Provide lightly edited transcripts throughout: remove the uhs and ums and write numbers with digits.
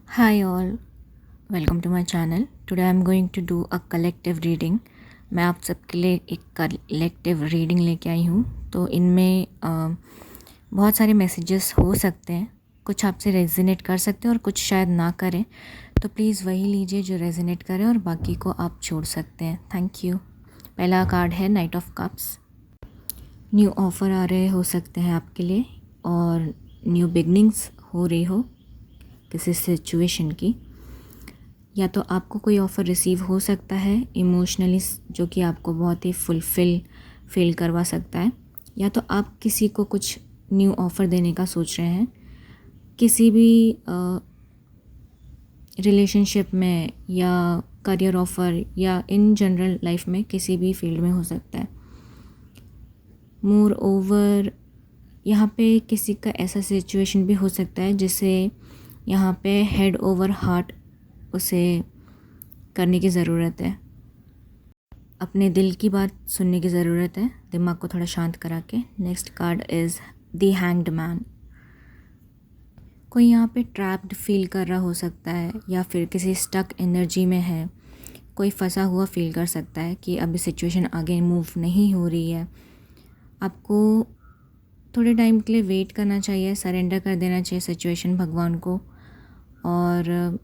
Hi all, welcome to my channel. Today I'm going to do a collective reading. मैं आप सबके लिए एक कलेक्टिव रीडिंग लेके आई हूँ। तो इनमें बहुत सारे मैसेजेस हो सकते हैं। कुछ आपसे रेजोनेट कर सकते हैं और कुछ शायद ना करें। तो प्लीज़ वही लीजिए जो रेजोनेट करे और बाकी को आप छोड़ सकते हैं। Thank you. पहला कार्ड है knight of cups. New offer आ रहे हो सकते हैं आपके लिए और न्यू बिगनिंग्स हो रही हो किसी सिचुएशन की, या तो आपको कोई ऑफ़र रिसीव हो सकता है इमोशनली जो कि आपको बहुत ही फील करवा सकता है, या तो आप किसी को कुछ न्यू ऑफ़र देने का सोच रहे हैं किसी भी रिलेशनशिप में या करियर ऑफ़र या इन जनरल लाइफ में किसी भी फील्ड में हो सकता है। मोर ओवर यहाँ पे किसी का ऐसा सिचुएशन भी हो सकता है जिसे यहाँ पे हेड ओवर हार्ट उसे करने की ज़रूरत है। अपने दिल की बात सुनने की ज़रूरत है, दिमाग को थोड़ा शांत करा के। Next card is the hanged man. कोई यहाँ पे ट्रैप्ड फील कर रहा हो सकता है या फिर किसी स्टक एनर्जी में है। कोई फंसा हुआ फील कर सकता है कि अभी सिचुएशन आगे मूव नहीं हो रही है। आपको थोड़े टाइम के लिए वेट करना चाहिए, सरेंडर कर देना चाहिए सिचुएशन भगवान को, और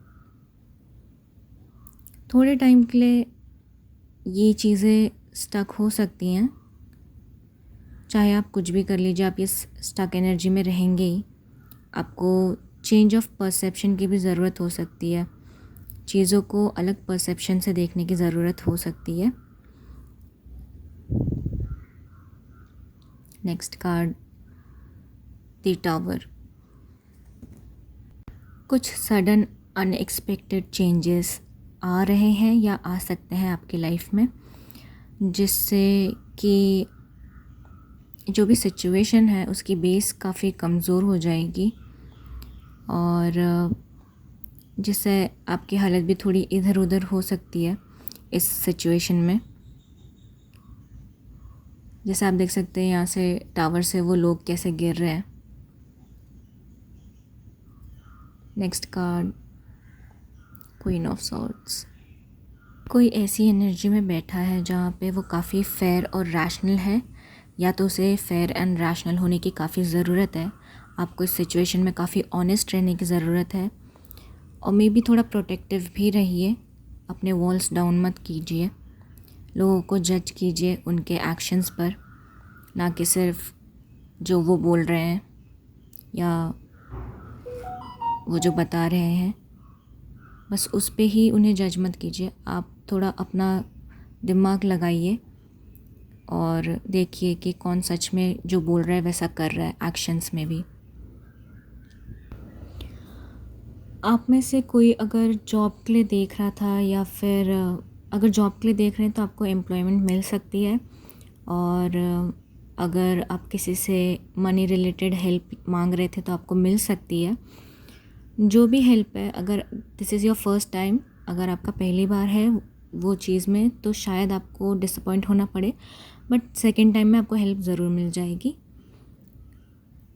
थोड़े टाइम के लिए ये चीज़ें स्टक हो सकती हैं। चाहे आप कुछ भी कर लीजिए, आप इस स्टक एनर्जी में रहेंगे ही। आपको चेंज ऑफ परसेप्शन की भी ज़रूरत हो सकती है, चीज़ों को अलग परसेप्शन से देखने की ज़रूरत हो सकती है। Next card the tower. कुछ सडन अनएक्सपेक्टेड चेंजेस आ रहे हैं या आ सकते हैं आपकी लाइफ में, जिससे कि जो भी सिचुएशन है उसकी बेस काफ़ी कमज़ोर हो जाएगी और जिससे आपकी हालत भी थोड़ी इधर उधर हो सकती है इस सिचुएशन में। जैसे आप देख सकते हैं यहाँ से टावर से वो लोग कैसे गिर रहे हैं। Next card queen of swords. कोई ऐसी एनर्जी में बैठा है जहाँ पे वो काफ़ी फेयर और रैशनल है, या तो उसे फेयर एंड रैशनल होने की काफ़ी ज़रूरत है। आपको इस सिचुएशन में काफ़ी ऑनेस्ट रहने की ज़रूरत है और मे बी थोड़ा प्रोटेक्टिव भी रहिए। अपने वॉल्स डाउन मत कीजिए, लोगों को जज कीजिए उनके एक्शंस पर, ना कि सिर्फ जो वो बोल रहे हैं या वो जो बता रहे हैं, बस उस पे ही उन्हें जज मत कीजिए। आप थोड़ा अपना दिमाग लगाइए और देखिए कि कौन सच में जो बोल रहा है वैसा कर रहा है एक्शंस में भी। आप में से कोई अगर जॉब के लिए देख रहा था या फिर अगर जॉब के लिए देख रहे हैं तो आपको एम्प्लॉयमेंट मिल सकती है, और अगर आप किसी से मनी रिलेटेड हेल्प मांग रहे थे तो आपको मिल सकती है। जो भी हेल्प है, अगर this is your first time, अगर आपका पहली बार है वो चीज़ में, तो शायद आपको डिसअपॉइंट होना पड़े, बट सेकेंड टाइम में आपको हेल्प ज़रूर मिल जाएगी।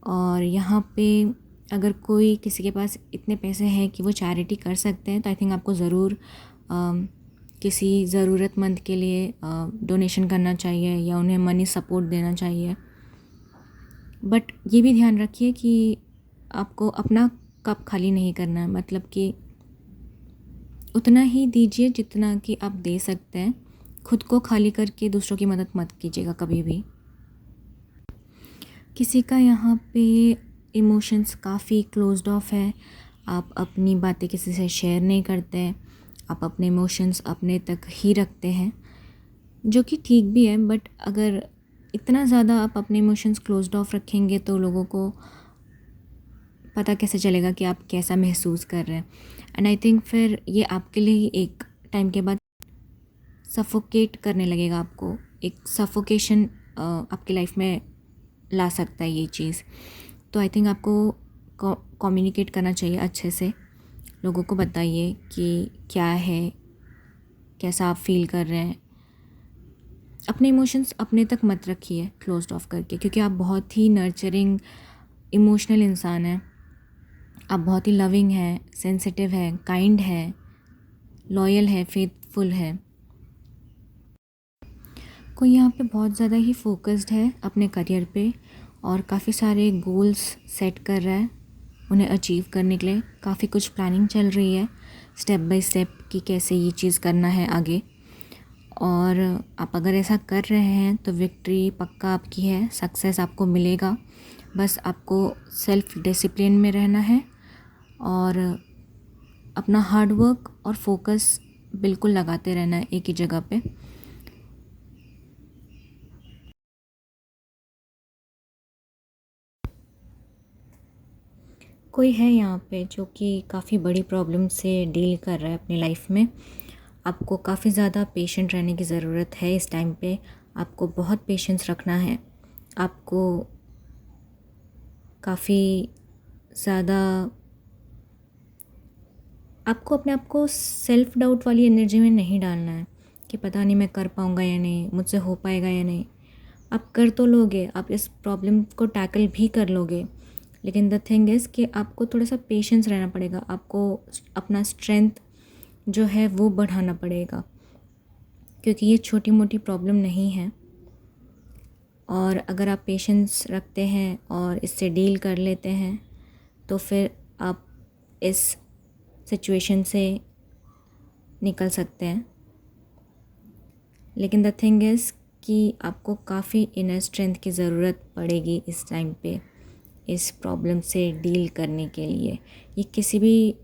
और यहाँ पे अगर कोई किसी के पास इतने पैसे हैं कि वो चैरिटी कर सकते हैं तो आई थिंक आपको ज़रूर किसी ज़रूरतमंद के लिए डोनेशन करना चाहिए या उन्हें मनी सपोर्ट देना चाहिए। बट ये भी ध्यान रखिए कि आपको अपना कप खाली नहीं करना है, मतलब कि उतना ही दीजिए जितना कि आप दे सकते हैं। खुद को खाली करके दूसरों की मदद मत कीजिएगा कभी भी। किसी का यहाँ पे इमोशंस काफ़ी क्लोज्ड ऑफ है, आप अपनी बातें किसी से शेयर नहीं करते हैं, आप अपने इमोशंस अपने तक ही रखते हैं, जो कि ठीक भी है। बट अगर इतना ज़्यादा आप अपने इमोशंस क्लोज्ड ऑफ रखेंगे तो लोगों को पता कैसे चलेगा कि आप कैसा महसूस कर रहे हैं। एंड आई थिंक फिर ये आपके लिए एक टाइम के बाद सफोकेट करने लगेगा, आपको एक सफोकेशन आपकी लाइफ में ला सकता है ये चीज़। तो आई थिंक आपको कम्युनिकेट करना चाहिए अच्छे से, लोगों को बताइए कि क्या है, कैसा आप फील कर रहे हैं। अपने इमोशंस अपने तक मत रखिए क्लोज्ड ऑफ करके, क्योंकि आप बहुत ही नर्चरिंग इमोशनल इंसान हैं आप बहुत ही लविंग हैं, सेंसिटिव हैं, काइंड हैं, लॉयल है, फेथफुल है। कोई यहाँ पे बहुत ज़्यादा ही फोकस्ड है अपने करियर पे और काफ़ी सारे गोल्स सेट कर रहा है उन्हें अचीव करने के लिए। काफ़ी कुछ प्लानिंग चल रही है स्टेप बाय स्टेप कि कैसे ये चीज़ करना है आगे। और आप अगर ऐसा कर रहे हैं तो विक्ट्री पक्का आपकी है, सक्सेस आपको मिलेगा। बस आपको सेल्फ डिसिप्लिन में रहना है और अपना हार्ड वर्क और फोकस बिल्कुल लगाते रहना है एक ही जगह पे। कोई है यहाँ पे जो कि काफ़ी बड़ी प्रॉब्लम से डील कर रहा है अपनी लाइफ में। आपको काफ़ी ज़्यादा पेशेंट रहने की ज़रूरत है इस टाइम पे। आपको बहुत पेशेंस रखना है। आपको काफ़ी ज़्यादा आपको अपने आप को सेल्फ डाउट वाली एनर्जी में नहीं डालना है कि पता नहीं मैं कर पाऊँगा या नहीं, मुझसे हो पाएगा या नहीं। आप कर तो लोगे, आप इस प्रॉब्लम को टैकल भी कर लोगे, लेकिन द थिंग इज़ कि आपको थोड़ा सा पेशेंस रहना पड़ेगा। आपको अपना स्ट्रेंथ जो है वो बढ़ाना पड़ेगा, क्योंकि ये छोटी मोटी प्रॉब्लम नहीं है। और अगर आप पेशेंस रखते हैं और इससे डील कर लेते हैं तो फिर आप इस सिचुएशन से निकल सकते हैं। लेकिन द थिंग इज़ कि आपको काफ़ी इनर स्ट्रेंथ की ज़रूरत पड़ेगी इस टाइम पे इस प्रॉब्लम से डील करने के लिए। ये किसी भी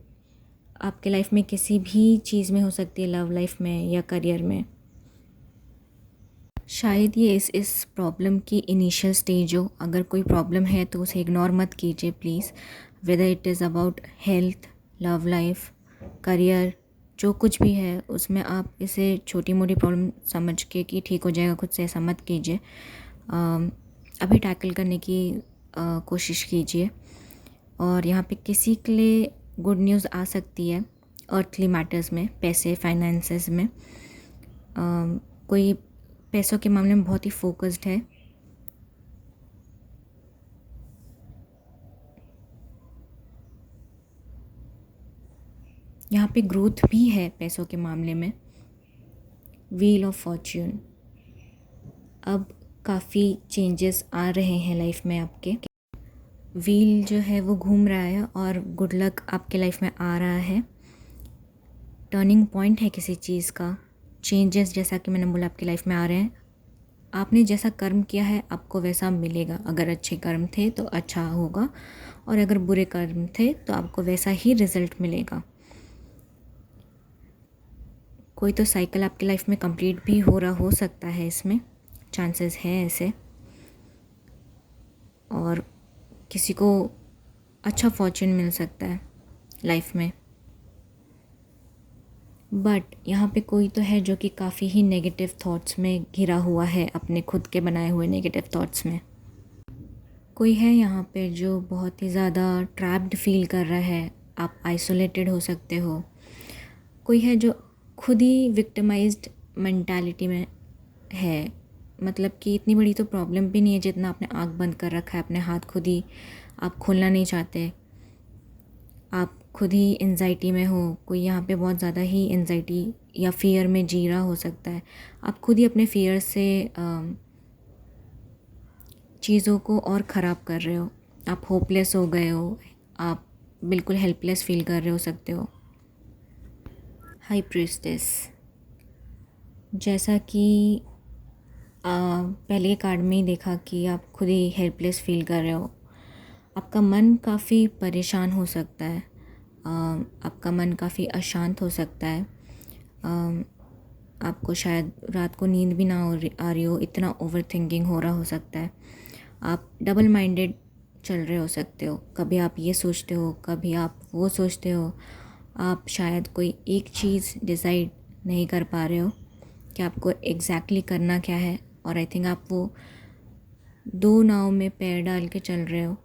आपके लाइफ में किसी भी चीज़ में हो सकती है, लव लाइफ में या करियर में। शायद ये इस प्रॉब्लम की इनिशियल स्टेज हो। अगर कोई प्रॉब्लम है तो उसे इग्नोर मत कीजिए please. Whether it is about health, love life, career, जो कुछ भी है उसमें आप इसे छोटी मोटी प्रॉब्लम समझ के कि ठीक हो जाएगा खुद से, ऐसा मत कीजिए। अभी टैकल करने की कोशिश कीजिए। और यहाँ पे किसी के लिए गुड न्यूज़ आ सकती है अर्थली मैटर्स में, पैसे, फाइनेंसेस में। कोई पैसों के मामले में बहुत ही फोकस्ड है। यहाँ पे ग्रोथ भी है पैसों के मामले में। व्हील ऑफ फॉर्च्यून, अब काफ़ी चेंजेस आ रहे हैं लाइफ में आपके। व्हील जो है वो घूम रहा है और गुड लक आपके लाइफ में आ रहा है। टर्निंग पॉइंट है किसी चीज़ का। चेंजेस जैसा कि मैंने बोला आपकी लाइफ में आ रहे हैं। आपने जैसा कर्म किया है आपको वैसा मिलेगा। अगर अच्छे कर्म थे तो अच्छा होगा, और अगर बुरे कर्म थे तो आपको वैसा ही रिज़ल्ट मिलेगा। कोई तो साइकिल आपकी लाइफ में कंप्लीट भी हो रहा हो सकता है, इसमें चांसेस है ऐसे। और किसी को अच्छा फॉर्च्यून मिल सकता है लाइफ में। बट यहाँ पे कोई तो है जो कि काफ़ी ही नेगेटिव थॉट्स में घिरा हुआ है, अपने खुद के बनाए हुए नेगेटिव थॉट्स में। कोई है यहाँ पे जो बहुत ही ज़्यादा ट्रैप्ड फील कर रहा है। आप आइसोलेटेड हो सकते हो। कोई है जो खुद ही विक्टिमाइज्ड मेंटालिटी में है। मतलब कि इतनी बड़ी तो प्रॉब्लम भी नहीं है जितना आपने आँख बंद कर रखा है, अपने हाथ खुद ही आप खोलना नहीं चाहते। आप खुद ही एंजाइटी में हो। कोई यहाँ पे बहुत ज़्यादा ही एंजाइटी या फियर में जी रहा हो सकता है। आप खुद ही अपने फियर से चीज़ों को और ख़राब कर रहे हो। आप होपलेस हो गए हो। आप बिल्कुल हेल्पलेस फील कर रहे हो सकते हो। हाई प्रीस्टेस, जैसा कि पहले के कार्ड में ही देखा कि आप खुद ही हेल्पलेस फील कर रहे हो। आपका मन काफ़ी परेशान हो सकता है। आपका मन काफ़ी अशांत हो सकता है। आपको शायद रात को नींद भी ना आ रही हो, इतना ओवर थिंकिंग हो रहा हो सकता है। आप डबल माइंडेड चल रहे हो सकते हो। कभी आप ये सोचते हो, कभी आप वो सोचते हो। आप शायद कोई एक चीज़ डिसाइड नहीं कर पा रहे हो कि आपको एग्जैक्टली करना क्या है। और आई थिंक आप वो दो नाव में पैर डाल के चल रहे हो,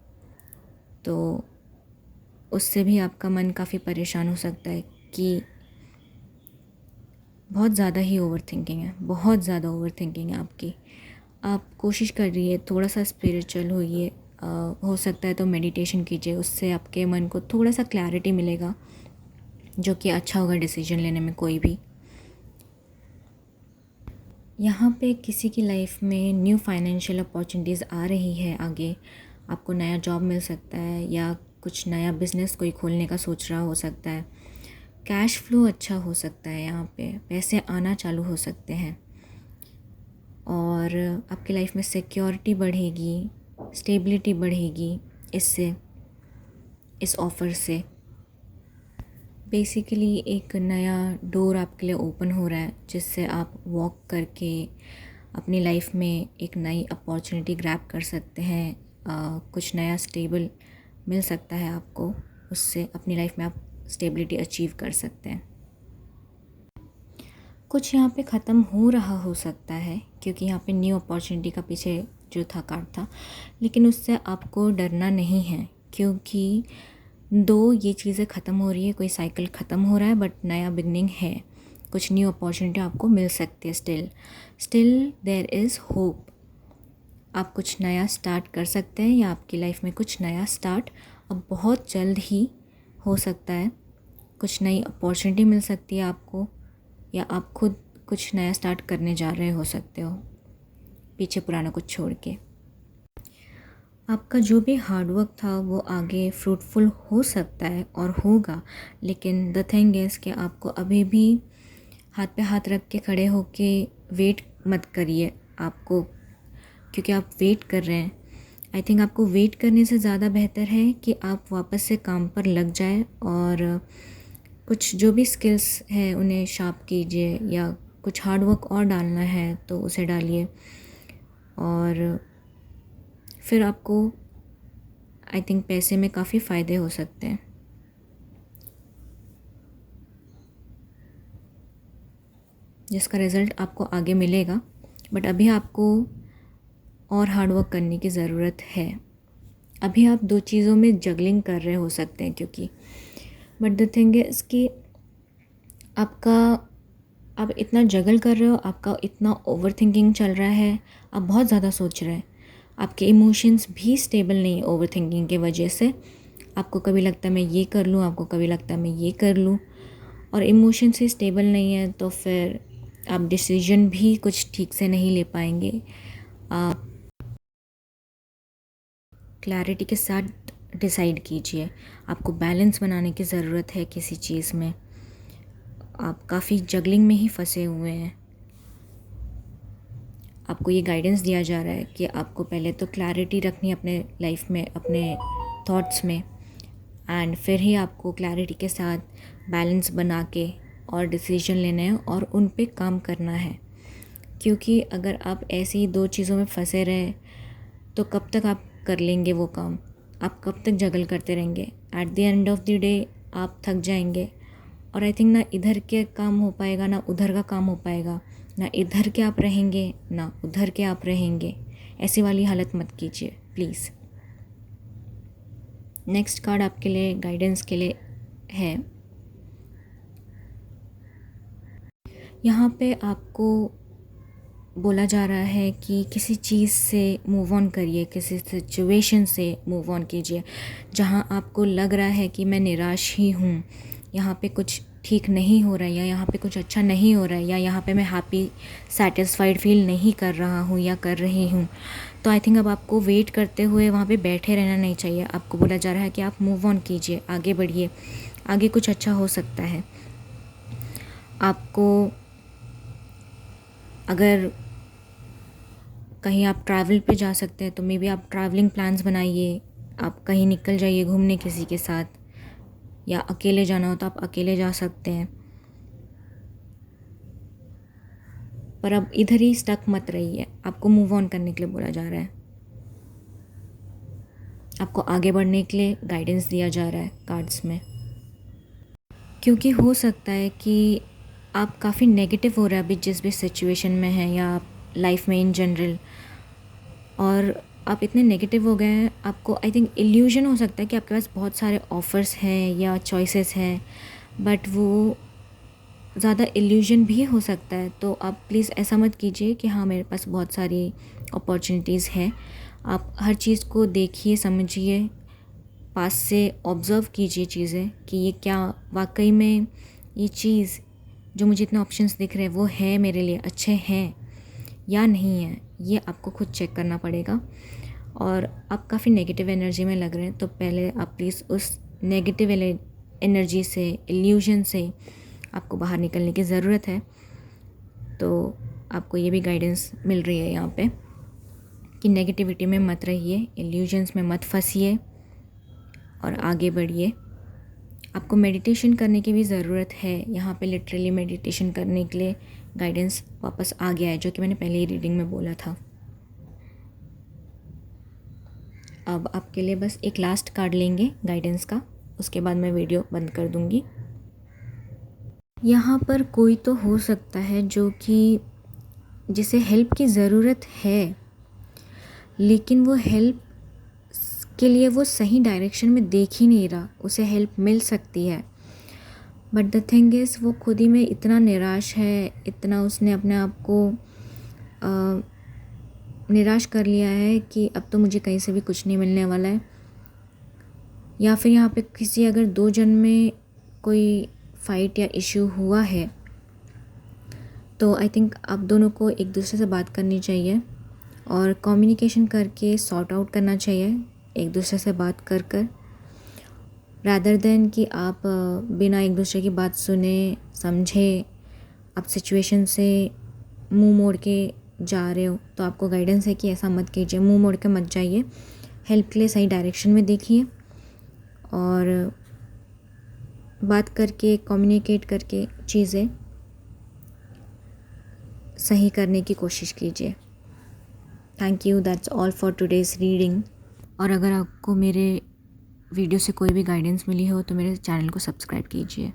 तो उससे भी आपका मन काफ़ी परेशान हो सकता है कि बहुत ज़्यादा ही ओवर थिंकिंग है, बहुत ज़्यादा ओवर थिंकिंग है आपकी। आप कोशिश कर रही है थोड़ा सा स्पिरिचुअल होइए, हो सकता है तो मेडिटेशन कीजिए, उससे आपके मन को थोड़ा सा क्लैरिटी मिलेगा, जो कि अच्छा होगा डिसीजन लेने में कोई भी। यहाँ पे किसी की लाइफ में न्यू फाइनेंशियल अपॉर्चुनिटीज़ आ रही है, आगे आपको नया जॉब मिल सकता है या कुछ नया बिज़नेस कोई खोलने का सोच रहा हो सकता है। कैश फ्लो अच्छा हो सकता है, यहाँ पे पैसे आना चालू हो सकते हैं और आपकी लाइफ में सिक्योरिटी बढ़ेगी, स्टेबिलिटी बढ़ेगी इससे, इस ऑफ़र से। बेसिकली एक नया डोर आपके लिए ओपन हो रहा है, जिससे आप वॉक करके अपनी लाइफ में एक नई अपॉर्चुनिटी ग्रैब कर सकते हैं। कुछ नया स्टेबल मिल सकता है आपको, उससे अपनी लाइफ में आप स्टेबिलिटी अचीव कर सकते हैं। कुछ यहाँ पे ख़त्म हो रहा हो सकता है, क्योंकि यहाँ पे न्यू अपॉर्चुनिटी का पीछे जो था कार्ड था, लेकिन उससे आपको डरना नहीं है, क्योंकि दो ये चीज़ें ख़त्म हो रही है, कोई साइकिल ख़त्म हो रहा है बट नया बिगनिंग है, कुछ न्यू अपॉर्चुनिटी आपको मिल सकती है। Still there is hope. आप कुछ नया स्टार्ट कर सकते हैं या आपकी लाइफ में कुछ नया स्टार्ट अब बहुत जल्द ही हो सकता है। कुछ नई अपॉर्चुनिटी मिल सकती है आपको, या आप खुद कुछ नया स्टार्ट करने जा रहे हो सकते हो, पीछे पुराना कुछ छोड़ के। आपका जो भी हार्डवर्क था वो आगे फ्रूटफुल हो सकता है और होगा, लेकिन द थिंग इज़ कि आपको अभी भी हाथ पे हाथ रख के खड़े होके वेट मत करिए आपको, क्योंकि आप वेट कर रहे हैं। आई थिंक आपको वेट करने से ज़्यादा बेहतर है कि आप वापस से काम पर लग जाए और कुछ जो भी स्किल्स हैं उन्हें शार्प कीजिए, या कुछ हार्डवर्क और डालना है तो उसे डालिए, और फिर आपको आई थिंक पैसे में काफ़ी फ़ायदे हो सकते हैं। जिसका रिज़ल्ट आपको आगे मिलेगा, बट अभी आपको और हार्डवर्क करने की ज़रूरत है। अभी आप दो चीज़ों में जगलिंग कर रहे हो सकते हैं, क्योंकि बट द थिंग इज़ कि आप इतना जगल कर रहे हो, आपका इतना ओवर थिंकिंग चल रहा है, आप बहुत ज़्यादा सोच रहे हैं, आपके इमोशंस भी स्टेबल नहीं ओवर थिंकिंग के वजह से। आपको कभी लगता है मैं ये कर लूँ, आपको कभी लगता है मैं ये कर लूँ, और इमोशंस ही स्टेबल नहीं है तो फिर आप डिसीजन भी कुछ ठीक से नहीं ले पाएंगे। आप क्लैरिटी के साथ डिसाइड कीजिए। आपको बैलेंस बनाने की ज़रूरत है किसी चीज़ में, आप काफ़ी जगलिंग में ही फंसे हुए हैं। आपको ये गाइडेंस दिया जा रहा है कि आपको पहले तो क्लैरिटी रखनी है अपने लाइफ में, अपने थॉट्स में, एंड फिर ही आपको क्लैरिटी के साथ बैलेंस बना के और डिसीजन लेने हैं और उन पे काम करना है। क्योंकि अगर आप ऐसी दो चीज़ों में फंसे रहे तो कब तक आप कर लेंगे वो काम, आप कब तक जगल करते रहेंगे। At the end of the day आप थक जाएंगे, और आई थिंक ना इधर के काम हो पाएगा ना उधर का काम हो पाएगा, ना इधर के आप रहेंगे ना उधर के आप रहेंगे। ऐसी वाली हालत मत कीजिए प्लीज़। नेक्स्ट कार्ड आपके लिए गाइडेंस के लिए है। यहाँ पे आपको बोला जा रहा है कि किसी चीज़ से मूव ऑन करिए, किसी सिचुएशन से मूव ऑन कीजिए जहाँ आपको लग रहा है कि मैं निराश ही हूँ, यहाँ पे कुछ ठीक नहीं हो रहा है, या यहाँ पे कुछ अच्छा नहीं हो रहा है, या यहाँ पे मैं हैप्पी सेटिस्फाइड फील नहीं कर रहा हूँ या कर रही हूँ। तो आई थिंक अब आपको वेट करते हुए वहाँ पे बैठे रहना नहीं चाहिए। आपको बोला जा रहा है कि आप मूव ऑन कीजिए, आगे बढ़िए, आगे कुछ अच्छा हो सकता है। आपको अगर कहीं आप ट्रैवल पे जा सकते हैं तो मे बी आप ट्रैवलिंग प्लान्स बनाइए, आप कहीं निकल जाइए घूमने किसी के साथ, या अकेले जाना हो तो आप अकेले जा सकते हैं। पर अब इधर ही स्टक मत रहिए, आपको मूव ऑन करने के लिए बोला जा रहा है, आपको आगे बढ़ने के लिए गाइडेंस दिया जा रहा है कार्ड्स में। क्योंकि हो सकता है कि आप काफ़ी नेगेटिव हो रहे हैं अभी जिस भी सिचुएशन में हैं, या आप लाइफ में इन जनरल, और आप इतने नेगेटिव हो गए हैं, आपको आई थिंक इल्यूजन हो सकता है कि आपके पास बहुत सारे ऑफ़र्स हैं या चॉइसेस हैं, बट वो ज़्यादा इल्यूजन भी हो सकता है। तो आप प्लीज़ ऐसा मत कीजिए कि हाँ मेरे पास बहुत सारी अपॉर्चुनिटीज़ हैं। आप हर चीज़ को देखिए, समझिए, पास से ऑब्ज़र्व कीजिए चीज़ें कि ये क्या वाकई में ये चीज़ जो मुझे इतने ऑप्शंस दिख रहे हैं वो है मेरे लिए अच्छे हैं या नहीं है, ये आपको खुद चेक करना पड़ेगा। और आप काफ़ी नेगेटिव एनर्जी में लग रहे हैं तो पहले आप प्लीज़ उस नेगेटिव एनर्जी से, इल्यूजन से आपको बाहर निकलने की ज़रूरत है। तो आपको ये भी गाइडेंस मिल रही है यहाँ पे कि नेगेटिविटी में मत रहिए, इल्यूजन्स में मत फंसिए और आगे बढ़िए। आपको मेडिटेशन करने की भी ज़रूरत है। यहाँ पे लिटरली मेडिटेशन करने के लिए गाइडेंस वापस आ गया है, जो कि मैंने पहले ही रीडिंग में बोला था। अब आपके लिए बस एक लास्ट कार्ड लेंगे गाइडेंस का, उसके बाद मैं वीडियो बंद कर दूँगी। यहाँ पर कोई तो हो सकता है जो कि जिसे हेल्प की ज़रूरत है, लेकिन वो हेल्प के लिए वो सही डायरेक्शन में देख ही नहीं रहा। उसे हेल्प मिल सकती है बट द थिंग इज़ वो खुद ही में इतना निराश है, इतना उसने अपने आप को निराश कर लिया है कि अब तो मुझे कहीं से भी कुछ नहीं मिलने वाला है। या फिर यहाँ पे किसी अगर दो जन में कोई फ़ाइट या इश्यू हुआ है तो आई थिंक आप दोनों को एक दूसरे से बात करनी चाहिए और कम्युनिकेशन करके सॉर्ट आउट करना चाहिए एक दूसरे से बात कर कर, रादर देन कि आप बिना एक दूसरे की बात सुने समझे आप सिचुएशन से मुंह मोड़ के जा रहे हो। तो आपको गाइडेंस है कि ऐसा मत कीजिए, मुंह मोड़ के मत जाइए, हेल्प के लिए सही डायरेक्शन में देखिए और बात करके कम्युनिकेट करके चीज़ें सही करने की कोशिश कीजिए। Thank you, that's all for today's reading. और अगर आपको मेरे वीडियो से कोई भी गाइडेंस मिली हो तो मेरे चैनल को सब्सक्राइब कीजिए।